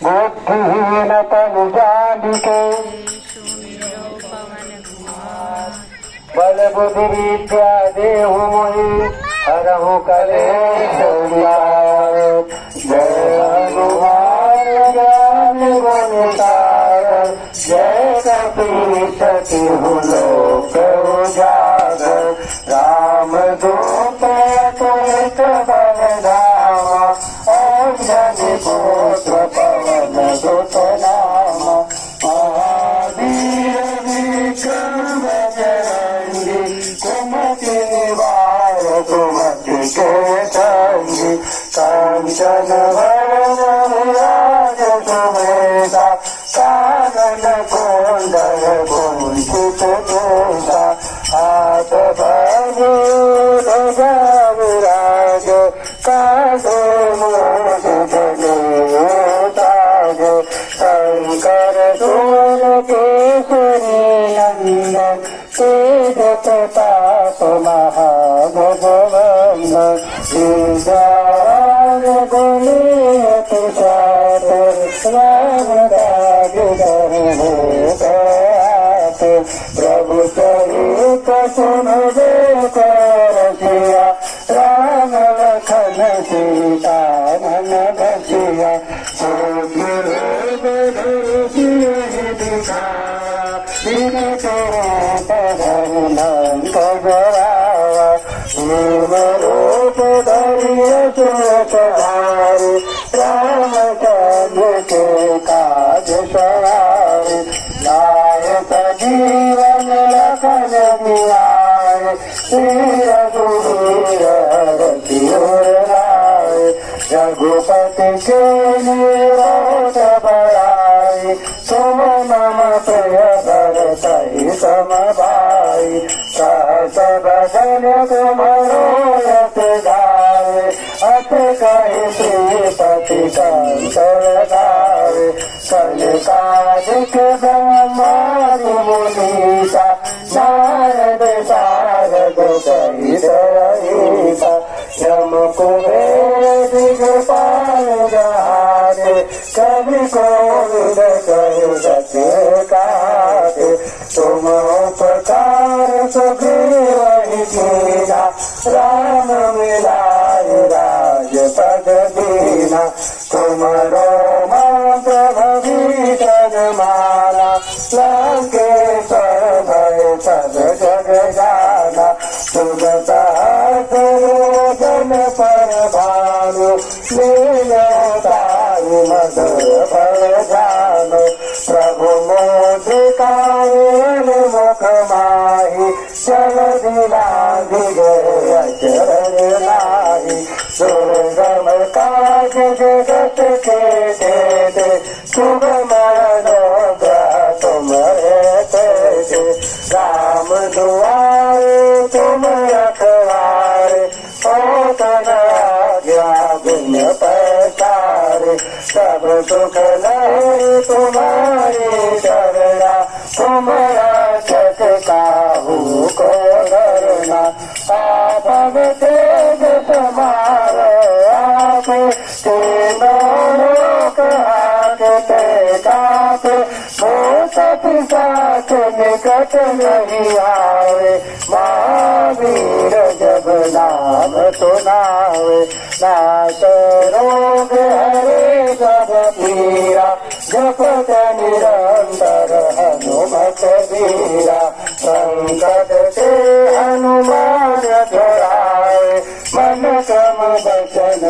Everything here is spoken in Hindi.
बुद्धिहीन तनु जानिके बल बुद्धि विद्या देहु मोहि हरहु कलेश जय हनुमान ज्ञान गुण सागर जय कपीश तिहु लोक उजागर राम दूत अतुलित बल धामा अंजनी पुत्र पवन सुत नामा महावीर विक्रम बजरंगी कुमति निवार कुमति के संगी कंचन वरण विराज सुवेदा कानन कुंडल कुंचित केसा हाथ भजे ध्वजा विराज कांधे मूष जनेताज शंकर सुवन केसरी नंदन तेज प्रताप महाभगवंदन विद्यावान गुणियत चातुर राम काज करने प्रयात प्रभु चरित सुनबे रसिया राम लखन सीता मन बसिया रूप धरिय सुधारी रामचंद्र के काज सवारी नायक जीवन लखन जियाए श्री रघुवीर राय रघुपति के निरोध बड़ाई तुम मम प्रिय भरतहि समभाई सहस बदन तुमरोयत गावे अत कहि श्रीपति कंकर गावे कलिकादिक ब्रह्मादि मुनीसा नारद सारद सहित रहीसा यम कुबेर दिगपाल जहारे कवि कोविद कहि सत्य काहे तुम उपकार सुग्रीव कीना राम मिलाय राजपद दीना तुमरो प्रभीषण माना लंकेश्वर भय सब जग जाना सुगता रोदन पर भानु लीलताई मधुर फल जानो प्रभु मोदिकायन मुख माही चल दिलाधि गए अचरण नाही दुर्गम काज जगत के दे सुगम अनुग्रह तुम्हारे तेजे राम दुआरे तुम रखवारे ओ तन आज्ञा बिन पैसारे सब सुख लहरी तुम्हारी शरणा तुम रक्षक काहू को डरना आपन तेज समारो आप तीनों लोक हाकते कापे भूत पिशाच निकट नहीं आवे महावीर जब नाम सुनावे नाश रोग हरे सब पीरा जपत निरंतर हनुमत वीरा संकट से हनुमान छुड़ाए मन क्रम वचन